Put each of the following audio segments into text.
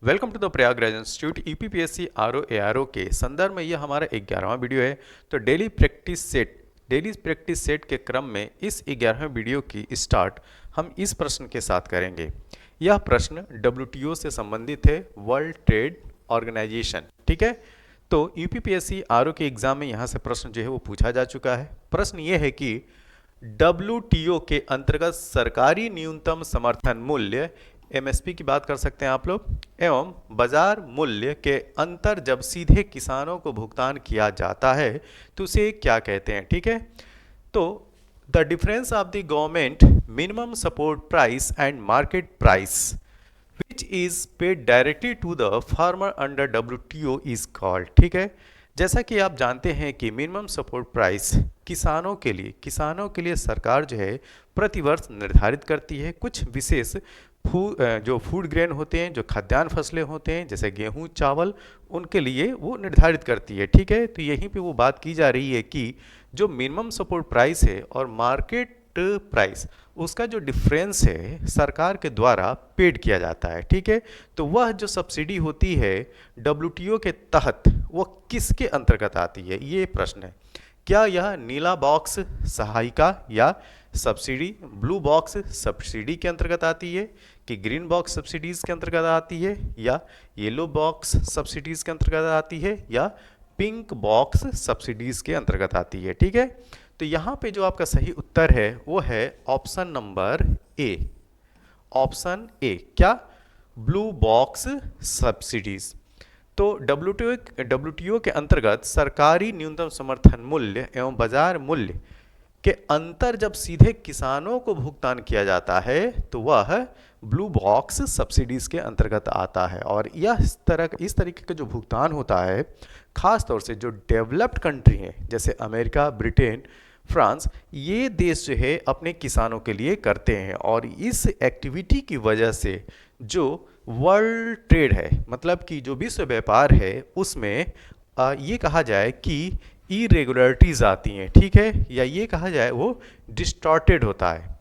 Welcome to the Prayagraj institute UPPSC RO ARO के संदर्भ में यह हमारा 11वां वीडियो है। तो डेली प्रैक्टिस सेट के क्रम में इस 11वें वीडियो की स्टार्ट हम इस प्रश्न के साथ करेंगे। यह प्रश्न डब्ल्यूटीओ से संबंधित है, वर्ल्ड ट्रेड ऑर्गेनाइजेशन। ठीक है, तो यूपीपीएससी आरओ के एग्जाम में यहाँ से प्रश्न जो है वो पूछा जा चुका है। प्रश्न ये है कि डब्ल्यूटीओ के अंतर्गत सरकारी न्यूनतम समर्थन मूल्य एमएसपी की बात कर सकते हैं आप लोग, एवं बाजार मूल्य के अंतर जब सीधे किसानों को भुगतान किया जाता है तो उसे क्या कहते हैं। ठीक है, तो the difference of the government minimum support price and market price which is paid directly to the farmer under WTO is called. ठीक है, जैसा कि आप जानते हैं कि मिनिमम सपोर्ट प्राइस किसानों के लिए सरकार जो है प्रतिवर्ष निर्धारित करती है। कुछ विशेष जो फूड ग्रेन होते हैं, जो खाद्यान्न फसलें होते हैं जैसे गेहूं चावल, उनके लिए वो निर्धारित करती है। ठीक है, तो यहीं पे वो बात की जा रही है कि जो मिनिमम सपोर्ट प्राइस है और मार्केट प्राइस, उसका जो डिफरेंस है सरकार के द्वारा पेड किया जाता है। ठीक है, तो वह जो सब्सिडी होती है डब्ल्यूटीओ के तहत वो किसके अंतर्गत आती है, ये प्रश्न है। क्या यह नीला बॉक्स सहायिका या सब्सिडी, ब्लू बॉक्स सब्सिडी के अंतर्गत आती है, कि ग्रीन बॉक्स सब्सिडीज के अंतर्गत आती है, या येलो बॉक्स सब्सिडीज के अंतर्गत आती है, या पिंक बॉक्स सब्सिडीज के अंतर्गत आती है। ठीक है, तो यहाँ पे जो आपका सही उत्तर है वो है option number A. Option A, क्या? Blue box subsidies. तो डब्ल्यूटीओ के अंतर्गत सरकारी न्यूनतम समर्थन मूल्य एवं बाजार मूल्य के अंतर जब सीधे किसानों को भुगतान किया जाता है तो वह ब्लू बॉक्स सब्सिडीज के अंतर्गत आता है। और इस तरीके का जो भुगतान होता है खास तौर से जो डेवलप्ड कंट्री है जैसे अमेरिका, ब्रिटेन, फ्रांस, ये देश जो है अपने किसानों के लिए करते हैं। और इस एक्टिविटी की वजह से जो वर्ल्ड ट्रेड है, मतलब कि जो विश्व व्यापार है, उसमें ये कहा जाए कि इरेगुलरिटीज आती हैं। ठीक है, या ये कहा जाए वो डिस्टॉर्टेड होता है।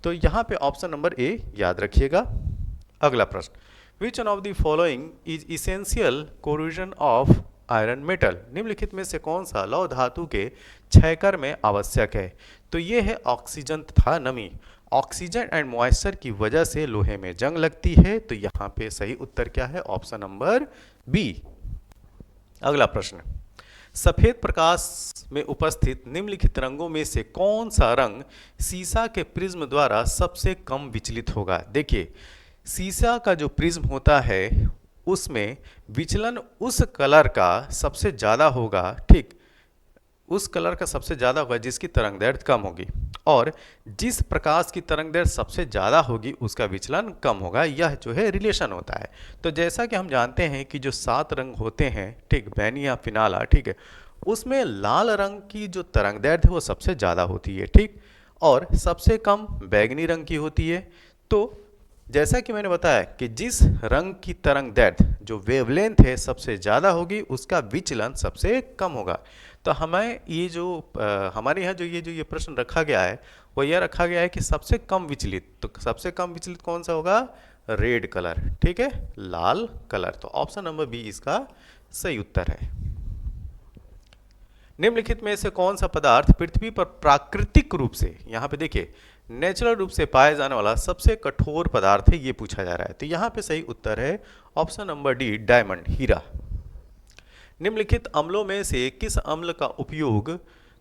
तो यहाँ पे ऑप्शन नंबर ए याद रखिएगा। अगला प्रश्न, which one of the following is essential corrosion of iron metal. निम्नलिखित में से कौन सा लौह धातु के क्षयकर में आवश्यक है? तो ये है ऑक्सीजन तथा नमी। ऑक्सीजन एंड मॉइस्चर की वजह से लोहे में जंग लगती है। तो यहाँ पे सही उत्तर क्या है? Option number B. अगला प्रश्न, सफेद प्रकाश में उपस्थित निम्नलिखित रंगों में से कौन सा रंग सीसा के प्रिज्म द्वारा सबसे कम विचलित होगा? देखिए, सीसा का जो प्रिज्म होता है उसमें विचलन उस कलर का सबसे ज़्यादा होगा। ठीक, उस कलर का सबसे ज़्यादा होगा जिसकी तरंगदैर्घ्य कम होगी, और जिस प्रकाश की तरंगदैर्घ्य सबसे ज़्यादा होगी उसका विचलन कम होगा। यह जो है रिलेशन होता है। तो जैसा कि हम जानते हैं कि जो 7 रंग होते हैं, ठीक, बैनी या फिनाला, ठीक है, उसमें लाल रंग की जो तरंगदैर्घ्य है वो सबसे ज़्यादा होती है। ठीक, और सबसे कम बैगनी रंग की होती है। तो जैसा कि मैंने बताया कि जिस रंग की तरंगदैर्घ्य जो वेवलेंथ है सबसे ज़्यादा होगी उसका विचलन सबसे कम होगा। तो हमें ये जो हमारे यहाँ जो ये प्रश्न रखा गया है वो यह रखा गया है कि सबसे कम विचलित, तो सबसे कम विचलित कौन सा होगा? Red colour. ठीक है, लाल कलर। तो ऑप्शन नंबर बी इसका सही उत्तर है। निम्नलिखित में से कौन सा पदार्थ पृथ्वी पर प्राकृतिक रूप से, यहाँ पे देखिए, नेचुरल रूप से पाया जाने वाला सबसे कठोर पदार्थ है, ये पूछा जा रहा है। तो यहाँ पे सही उत्तर है ऑप्शन नंबर डी, डायमंड, हीरा। निम्नलिखित अम्लों में से किस अम्ल का उपयोग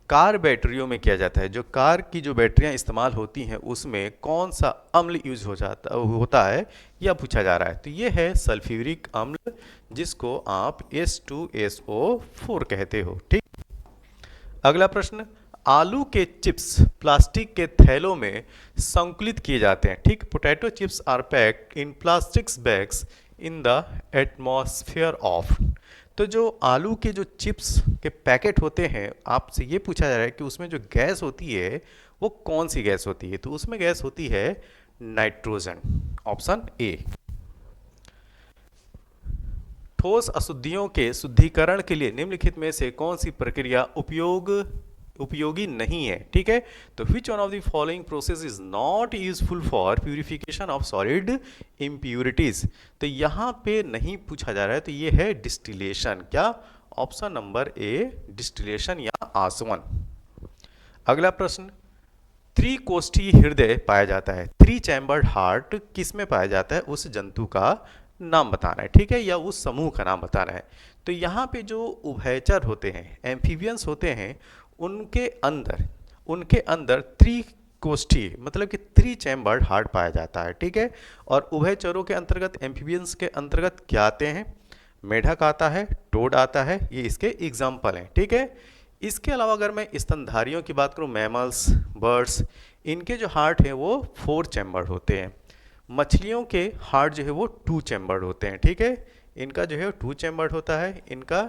कार बैटरियों में किया जाता है? जो कार की जो बैटरियां इस्तेमाल होती हैं उसमें कौन सा अम्ल यूज होता है, यह पूछा जा रहा है। तो ये है सल्फ्यूरिक अम्ल, जिसको आप H2SO4 कहते हो। ठीक, अगला प्रश्न, आलू के चिप्स प्लास्टिक के थैलों में संकुलित किए जाते हैं। ठीक, potato chips are packed in plastic bags in the atmosphere of. तो जो आलू के जो चिप्स के पैकेट होते हैं, आपसे ये पूछा जा रहा है कि उसमें जो गैस होती है वो कौन सी गैस होती है? तो उसमें गैस होती है नाइट्रोजन, ऑप्शन ए। ठोस अशुद्धियों के शुद्धिकरण के लिए निम्नलिखित में से कौन सी प्रक्रिया उपयोग उपयोगी नहीं है, ठीक है। तो which one of the following process is not useful for purification of solid impurities. तो यहाँ पे नहीं पूछा जा रहा है, तो ये है डिस्टिलेशन। क्या? ऑप्शन नंबर ए डिस्टिलेशन या आसवन। अगला प्रश्न, त्रिकोष्ठी हृदय पाया जाता है, थ्री चैम्बर्ड हार्ट किस में पाया जाता है, उस जंतु का नाम बताना है, ठीक है, या उस समूह का नाम बताना है। तो यहाँ पे जो उभयचर होते हैं, एम्फीबियंस होते हैं, उनके अंदर त्रिकोष्ठी मतलब कि थ्री चैम्बर्ड हार्ट पाया जाता है, ठीक है। और उभयचरों के अंतर्गत, एम्फीबियंस के अंतर्गत क्या आते हैं? मेढक आता है, टोड आता है, ये इसके एग्जाम्पल हैं, ठीक है। इसके अलावा अगर मैं स्तनधारियों की बात करूं, मैमल्स, बर्ड्स, इनके जो हार्ट हैं वो 4 चैम्बर्ड होते हैं। मछलियों के हार्ट जो है वो 2 चैम्बर्ड होते हैं, ठीक है। इनका जो है 2 चैम्बर्ड होता है, इनका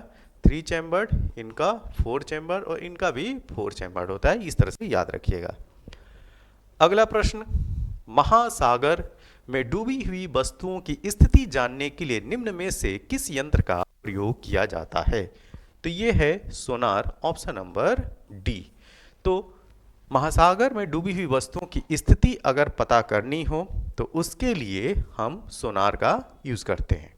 3 चैम्बर्ड, इनका 4 चैम्बर्ड और इनका भी 4 चैम्बर्ड होता है। इस तरह से याद रखिएगा। अगला प्रश्न, महासागर में डूबी हुई वस्तुओं की स्थिति जानने के लिए निम्न में से किस यंत्र का प्रयोग किया जाता है? तो ये है सोनार, ऑप्शन नंबर डी। तो महासागर में डूबी हुई वस्तुओं की स्थिति अगर पता करनी हो तो उसके लिए हम सोनार का यूज करते हैं।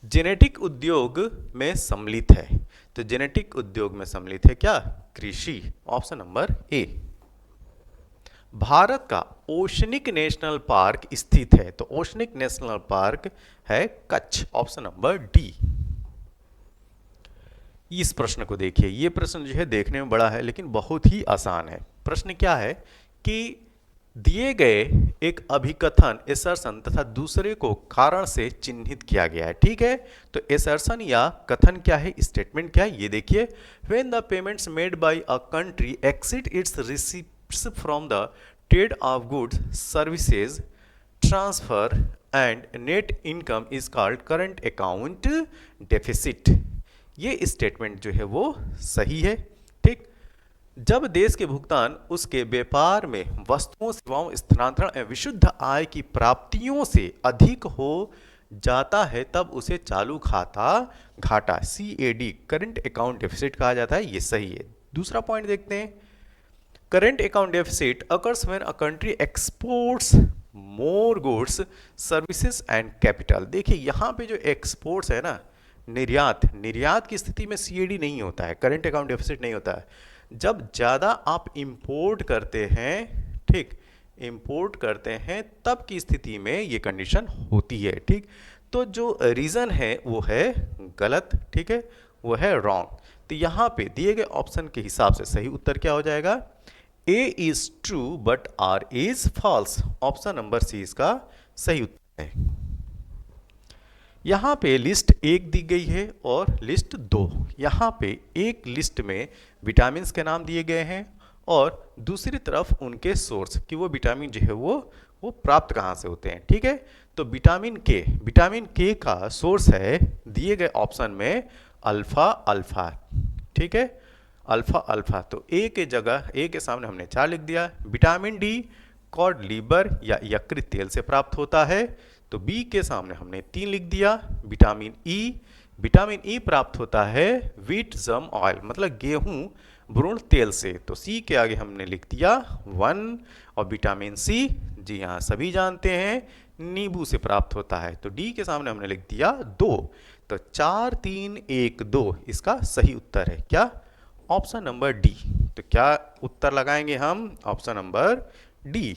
जेनेटिक उद्योग में सम्मिलित है, तो जेनेटिक उद्योग में सम्मिलित है क्या? कृषि, ऑप्शन नंबर ए। भारत का ओशनिक नेशनल पार्क स्थित है, तो ओशनिक नेशनल पार्क है कच्छ, ऑप्शन नंबर डी। इस प्रश्न को देखिए, ये प्रश्न जो है देखने में बड़ा है लेकिन बहुत ही आसान है। प्रश्न क्या है कि दिए गए एक अभिकथन, एसर्शन तथा दूसरे को कारण से चिन्हित किया गया है, ठीक है। तो एसर्शन या कथन क्या है, स्टेटमेंट क्या है, ये देखिए। When the payments made by a country exceed it's receipts from the trade off goods, services, transfer and net income is called current account deficit. ये स्टेटमेंट जो है वो सही है, ठीक। जब देश के भुगतान उसके व्यापार में वस्तुओं, सेवाओं, स्थानांतरण एवं विशुद्ध आय की प्राप्तियों से अधिक हो जाता है तब उसे चालू खाता घाटा, CAD, करंट अकाउंट डेफिसिट कहा जाता है। ये सही है। दूसरा पॉइंट देखते हैं, current account deficit occurs when a country exports more goods, services and capital. देखिए यहाँ पे जो एक्सपोर्ट्स है ना, निर्यात की स्थिति में CAD नहीं होता है, करंट अकाउंट डेफिसिट नहीं होता है। जब ज़्यादा आप इंपोर्ट करते हैं, ठीक, इंपोर्ट करते हैं तब की स्थिति में ये कंडीशन होती है, ठीक। तो जो रीज़न है वो है गलत, ठीक है, वो है रॉन्ग। तो यहाँ पे दिए गए ऑप्शन के हिसाब से सही उत्तर क्या हो जाएगा? A is true but R is false, option number C इसका सही उत्तर है। यहाँ पे लिस्ट 1 दी गई है और लिस्ट 2। यहाँ पे एक लिस्ट में विटामिन के नाम दिए गए हैं और दूसरी तरफ उनके सोर्स कि वो विटामिन जो है वो प्राप्त कहाँ से होते हैं, ठीक है। तो विटामिन के का सोर्स है दिए गए ऑप्शन में अल्फा, ठीक है, अल्फा। तो ए के जगह, ए के सामने हमने 4 लिख दिया। विटामिन डी कॉड लीवर या यकृत तेल से प्राप्त होता है, तो बी के सामने हमने 3 लिख दिया। विटामिन ई प्राप्त होता है व्हीट जर्म ऑयल मतलब गेहूं भ्रूण तेल से, तो सी के आगे हमने लिख दिया 1। और विटामिन सी, जी हाँ सभी जानते हैं, नींबू से प्राप्त होता है, तो डी के सामने हमने लिख दिया 2। तो 4 3 1 2 इसका सही उत्तर है क्या? Option number D. तो क्या उत्तर लगाएंगे हम? Option number D.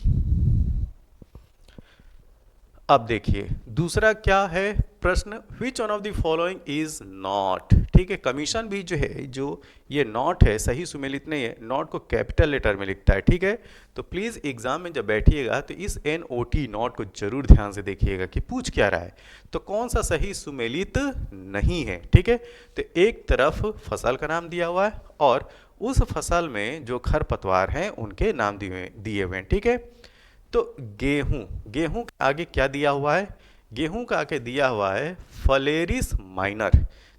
अब देखिए दूसरा क्या है प्रश्न, which one of the following is not, ठीक है। कमीशन भी जो है, जो ये नॉट है सही सुमेलित नहीं है, नॉट को कैपिटल लेटर में लिखता है, ठीक है। तो प्लीज़ एग्जाम में जब बैठिएगा तो इस NOT नॉट को जरूर ध्यान से देखिएगा कि पूछ क्या रहा है, तो कौन सा सही सुमेलित नहीं है, ठीक है। तो एक तरफ फसल का नाम दिया हुआ है और उस फसल में जो खरपतवार हैं उनके नाम दिए हुए हैं, ठीक है। तो गेहूं के आगे क्या दिया हुआ है? गेहूं का आगे दिया हुआ है फलेरिस माइनर,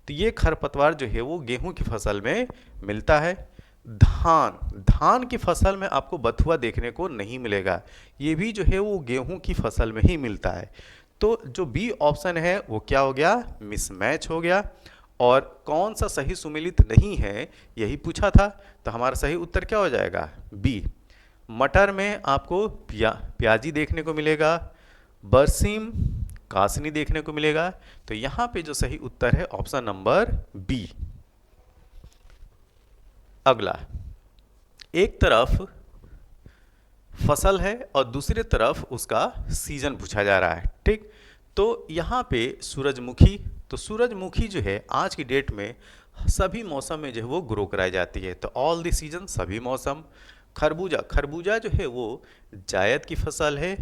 तो ये खरपतवार जो है वो गेहूं की फसल में मिलता है। धान की फसल में आपको बथुआ देखने को नहीं मिलेगा, ये भी जो है वो गेहूं की फसल में ही मिलता है। तो जो बी ऑप्शन है वो क्या हो गया? मिसमैच हो गया। और कौन सा सही सुमेलित नहीं है यही पूछा था। तो हमारा सही उत्तर क्या हो जाएगा? बी। मटर में आपको प्याजी देखने को मिलेगा, बरसीम, कासनी देखने को मिलेगा। तो यहां पे जो सही उत्तर है ऑप्शन नंबर बी। अगला, एक तरफ फसल है और दूसरी तरफ उसका सीजन पूछा जा रहा है, ठीक। तो यहाँ पे सूरजमुखी, तो सूरजमुखी जो है आज की डेट में सभी मौसम में जो है वो ग्रो कराई जाती है। तो ऑल द सीजन, सभी मौसम। खरबूजा, खरबूजा जो है वो जायद की फसल है,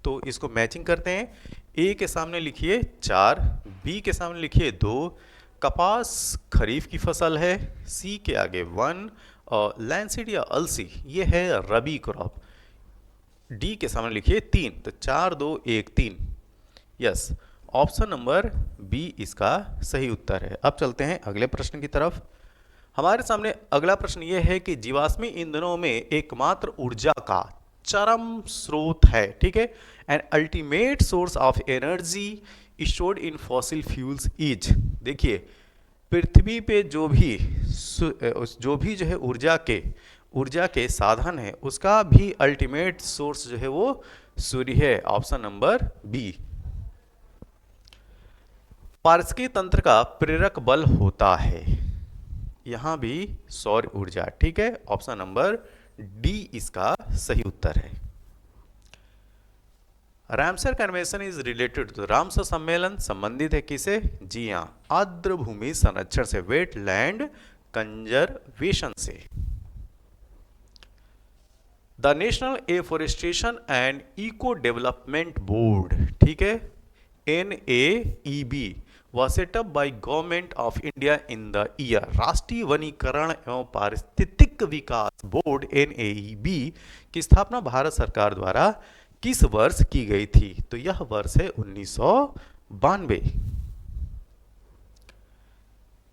तो इसको मैचिंग करते हैं। ए के सामने लिखिए 4, बी के सामने लिखिए 2। कपास खरीफ की फसल है, सी के आगे 1। और लैंसिड या अलसी ये है रबी क्रॉप, डी के सामने लिखिए 3। तो 4 2 1 3। यस, ऑप्शन नंबर बी इसका सही उत्तर है। अब चलते हैं अगले प्रश्न की तरफ। हमारे सामने अगला प्रश्न यह है कि जीवाश्मी ईंधनों में एकमात्र ऊर्जा का चरम स्रोत है, ठीक है। An ultimate source of energy stored in fossil fuels is. देखिए, पृथ्वी पे जो भी जो है ऊर्जा के साधन है उसका भी अल्टीमेट सोर्स जो है वो सूर्य है। Option number B. पारस्की तंत्र का प्रेरक बल होता है, यहां भी सौर ऊर्जा, ठीक है। ऑप्शन नंबर डी इसका सही उत्तर है। Ramsar convention is related to, Ramsar सम्मेलन संबंधित है किसे? जी हां, आर्द्र भूमि संरक्षण से, वेटलैंड कंजर्वेशन से। The national afforestation and eco development board, ठीक है, NAEB was set up by government of India in the year. राष्ट्रीय वनीकरण एवं पारिस्थितिक विकास बोर्ड NAEB की स्थापना भारत सरकार द्वारा किस वर्ष की गई थी? तो यह वर्ष है 1992।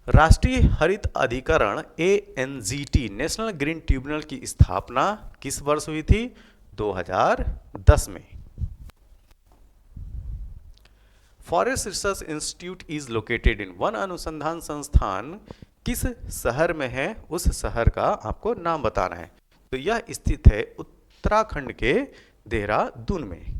राष्ट्रीय हरित अधिकरण ANGT नेशनल ग्रीन ट्रिब्यूनल की स्थापना किस वर्ष हुई थी? 2010 में। Forest research institute is located in, one अनुसंधान संस्थान किस शहर में है? उस शहर का आपको नाम बताना है। तो यह स्थित है उत्तराखंड के देहरादून में।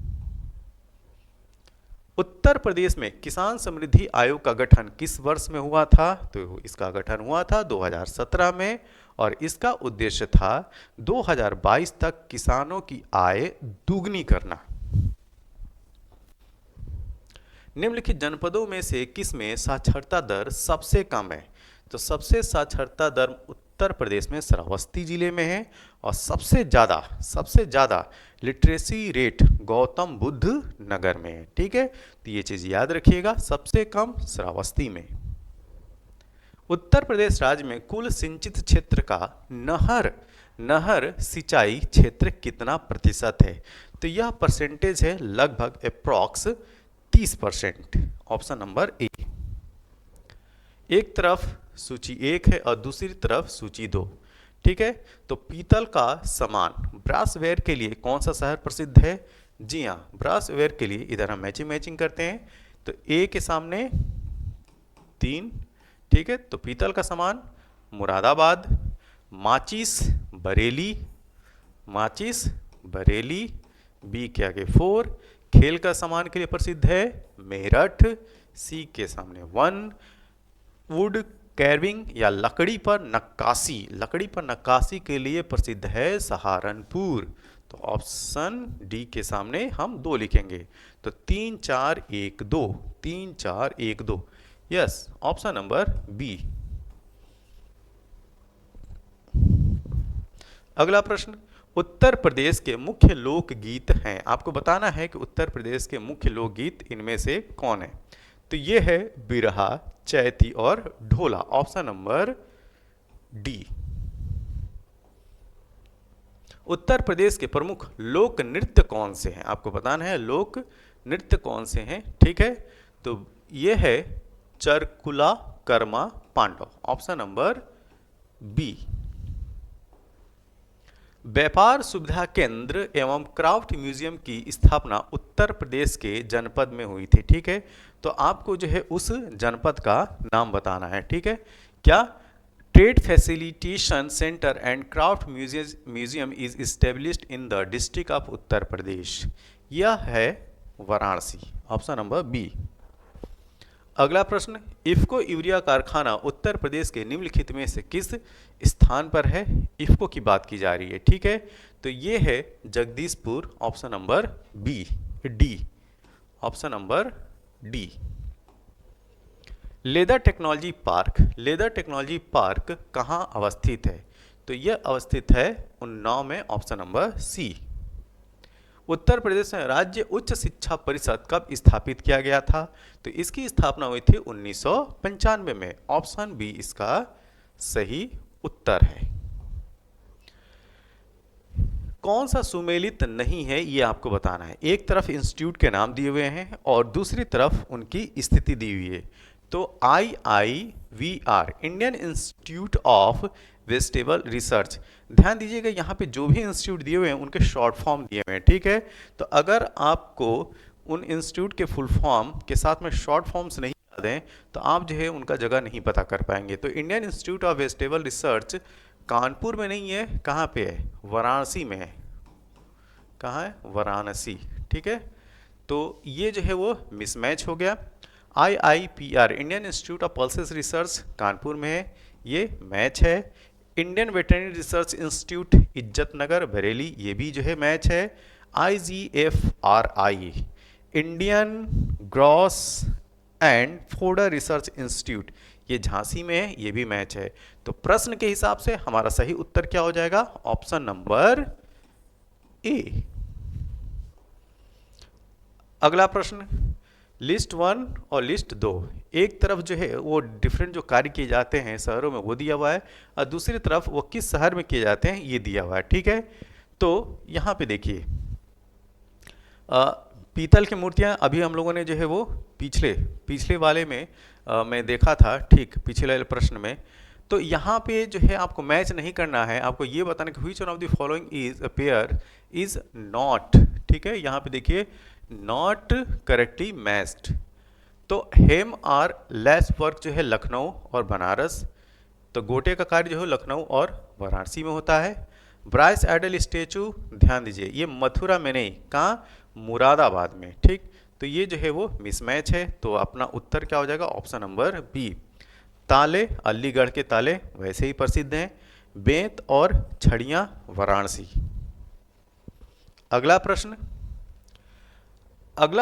उत्तर प्रदेश में किसान समृद्धि आयोग का गठन किस वर्ष में हुआ था? तो इसका गठन हुआ था 2017 में और इसका उद्देश्य था 2022 तक किसानों की आय दुगनी करना। निम्नलिखित जनपदों में से किसमें साक्षरता दर सबसे कम है? तो सबसे साक्षरता दर उत्तर प्रदेश में श्रावस्ती जिले में है और सबसे ज़्यादा लिटरेसी रेट गौतम बुद्ध नगर में है, ठीक है। तो ये चीज़ याद रखिएगा, सबसे कम श्रावस्ती में। उत्तर प्रदेश राज्य में कुल सिंचित क्षेत्र का नहर सिंचाई क्षेत्र कितना प्रतिशत है? तो यह परसेंटेज है लगभग अप्रॉक्स 30%। ऑप्शन नंबर ए। एक तरफ सूची 1 है और दूसरी तरफ सूची 2, ठीक है। तो पीतल का सामान ब्रासवेयर के लिए कौन सा शहर प्रसिद्ध है? जी हाँ, ब्रासवेयर के लिए इधर हम मैचिंग करते हैं। तो ए के सामने 3, ठीक है। तो पीतल का सामान मुरादाबाद, माचिस बरेली, बी के आगे 4। खेल का सामान के लिए प्रसिद्ध है मेरठ, सी के सामने 1। वुड कैर्विंग या लकड़ी पर नक्काशी के लिए प्रसिद्ध है सहारनपुर। तो ऑप्शन डी के सामने हम 2 लिखेंगे। तो 3 4 1 2। Yes, option number B. अगला प्रश्न, उत्तर प्रदेश के मुख्य लोकगीत हैं। आपको बताना है कि उत्तर प्रदेश के मुख्य लोकगीत इनमें से कौन है? तो ये है बिरहा, चैती और ढोला। Option number D. Uttar Pradesh के प्रमुख लोक नृत्य कौन से हैं? आपको बताना है लोक नृत्य कौन से हैं, ठीक है। तो ये है Charkula, Karma, Pandav. Option number B. व्यापार सुविधा केंद्र एवं क्राफ्ट म्यूजियम की स्थापना उत्तर प्रदेश के जनपद में हुई थी। ठीक है, तो आपको जो है उस जनपद का नाम बताना है। ठीक है, क्या trade facilitation centre and craft museum is established in the district of Uttar Pradesh. यह है वाराणसी, ऑप्शन नंबर बी। अगला प्रश्न, इफ्को यूरिया कारखाना उत्तर प्रदेश के निम्नलिखित में से किस स्थान पर है। इफ्को की बात की जा रही है। ठीक है, तो ये है Jagdishpur, option number B, D, option number D. Leather technology park, leather technology park कहाँ अवस्थित है। तो यह अवस्थित है उन्नाव में, ऑप्शन नंबर सी। उत्तर प्रदेश में राज्य उच्च शिक्षा परिषद कब स्थापित किया गया था। तो इसकी स्थापना हुई थी 1995 में, ऑप्शन बी इसका सही उत्तर है। कौन सा सुमेलित नहीं है ये आपको बताना है। एक तरफ इंस्टीट्यूट के नाम दिए हुए हैं और दूसरी तरफ उनकी स्थिति दी हुई है। तो IIVR, Indian institute of vegetable research, ध्यान दीजिएगा यहाँ पे जो भी इंस्टीट्यूट दिए हुए हैं उनके शॉर्ट फॉर्म दिए हुए हैं। ठीक है, तो अगर आपको उन इंस्टीट्यूट के फुल फॉर्म के साथ में शॉर्ट फॉर्म्स नहीं याद हैं तो आप जो है उनका जगह नहीं पता कर पाएंगे। तो Indian institute of vegetable research Kanpur में नहीं है, कहाँ पे है, वाराणसी में है। कहाँ है, वाराणसी। ठीक है, तो ये जो है वो मिसमैच हो गया। IIPR, Indian institute of pulses research, Kanpur में है, ये मैच है। इंडियन वेटरनरी रिसर्च इंस्टीट्यूट, इज्जत नगर, बरेली, ये भी जो है मैच है। IGFRI, Indian gross and fodder research institute, ये झांसी में है, ये भी मैच है। तो प्रश्न के हिसाब से हमारा सही उत्तर क्या हो जाएगा, ऑप्शन नंबर ए। अगला प्रश्न, लिस्ट 1 और लिस्ट 2, एक तरफ जो है वो डिफरेंट जो कार्य किए जाते हैं शहरों में वो दिया हुआ है और दूसरी तरफ वो किस शहर में किए जाते हैं ये दिया हुआ है। ठीक है, तो यहाँ पे देखिए पीतल की मूर्तियाँ अभी हम लोगों ने जो है वो पिछले वाले में मैं देखा था, ठीक पिछले वाले प्रश्न में। तो यहाँ पे जो है आपको मैच नहीं करना है, आपको ये बताना कि which one of the following is a pair is not. ठीक है, यहाँ पे देखिए नॉट करेक्टली मैच्ड। तो हेम और लेस वर्क जो है लखनऊ और बनारस, तो गोटे का कार्य जो है लखनऊ और वाराणसी में होता है। ब्राइस आइडल स्टेचू, ध्यान दीजिए ये मथुरा में नहीं, कहाँ, मुरादाबाद में। ठीक, तो ये जो है वो मिसमैच है, तो अपना उत्तर क्या हो जाएगा, ऑप्शन नंबर बी। ताले, अलीगढ़ के ताले वैसे ही प्रसिद्ध हैं। बेंत और छड़ियाँ, वाराणसी। अगला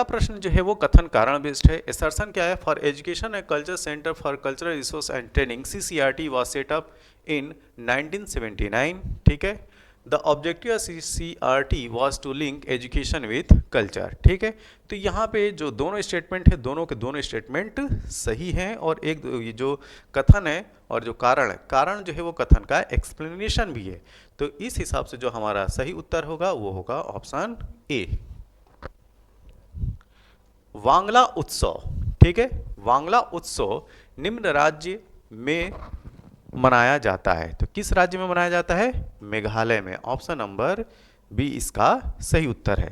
प्रश्न जो है वो कथन कारण बेस्ड है। असर्शन क्या है, for education and culture centre for cultural resource and training CCRT was set up in 1979। ठीक है, the objective of CCRT was to link education with culture. ठीक है, तो यहाँ पे जो दोनों स्टेटमेंट है दोनों के दोनों स्टेटमेंट सही हैं और एक ये जो कथन है और जो कारण है, कारण जो है वो कथन का एक्सप्लेनेशन भी है। तो इस हिसाब से जो हमारा सही उत्तर होगा वो होगा ऑप्शन ए। वांगला उत्सव, ठीक है, वांगला उत्सव निम्न राज्य में मनाया जाता है। तो किस राज्य में मनाया जाता है, मेघालय में, ऑप्शन नंबर बी इसका सही उत्तर है।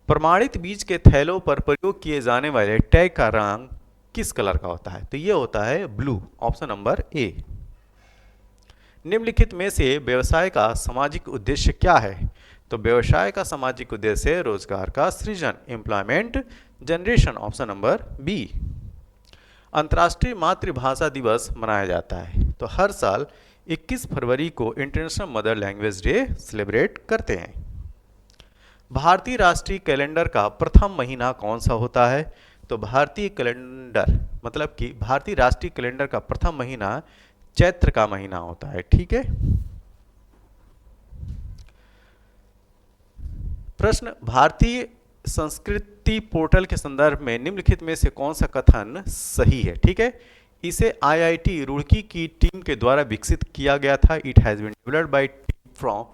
प्रमाणित बीज के थैलों पर प्रयोग किए जाने वाले टैग का रंग किस कलर का होता है। तो ये होता है ब्लू, ऑप्शन नंबर ए। निम्नलिखित में से व्यवसाय का सामाजिक उद्देश्य क्या है। तो व्यवसाय का सामाजिक उद्देश्य रोजगार का सृजन, employment generation, option number B. अंतर्राष्ट्रीय मातृभाषा दिवस मनाया जाता है। तो हर साल 21 फरवरी को international mother language day celebrate करते हैं। भारतीय राष्ट्रीय कैलेंडर का प्रथम महीना कौन सा होता है। तो भारतीय कैलेंडर मतलब कि भारतीय राष्ट्रीय कैलेंडर का प्रथम महीना चैत्र का महीना होता है। ठीक है, प्रश्न, भारतीय संस्कृति पोर्टल के संदर्भ में निम्नलिखित में से कौन सा कथन सही है। ठीक है, इसे IIT रुड़की की टीम के द्वारा विकसित किया गया था। It has been developed by team from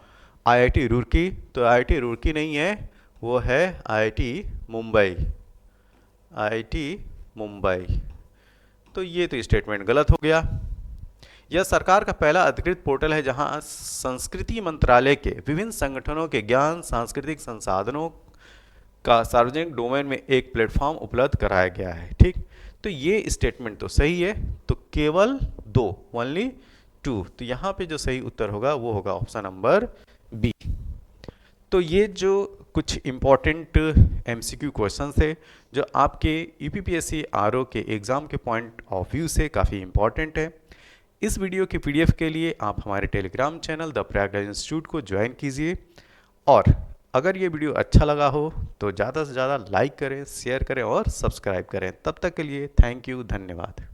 IIT Roorkee. तो IIT रुड़की नहीं है, वो है IIT मुंबई, IIT मुंबई। तो ये तो स्टेटमेंट गलत हो गया। यह सरकार का पहला अधिकृत पोर्टल है जहां संस्कृति मंत्रालय के विभिन्न संगठनों के ज्ञान सांस्कृतिक संसाधनों का सार्वजनिक डोमेन में एक प्लेटफॉर्म उपलब्ध कराया गया है। ठीक, तो ये स्टेटमेंट तो सही है, तो केवल दो, ओनली टू, तो यहाँ पे जो सही उत्तर होगा वो होगा ऑप्शन नंबर बी। तो ये जो कुछ इम्पॉर्टेंट एमसीक्यू क्वेश्चन थे जो आपके यूपीपीएससी आरओ के एग्ज़ाम के पॉइंट ऑफ व्यू से काफ़ी इम्पॉर्टेंट है। इस वीडियो की पीडीएफ के लिए आप हमारे Telegram channel the Prayagraj institute को ज्वाइन कीजिए, और अगर ये वीडियो अच्छा लगा हो तो ज़्यादा से ज़्यादा लाइक करें, शेयर करें और सब्सक्राइब करें। तब तक के लिए थैंक यू, धन्यवाद।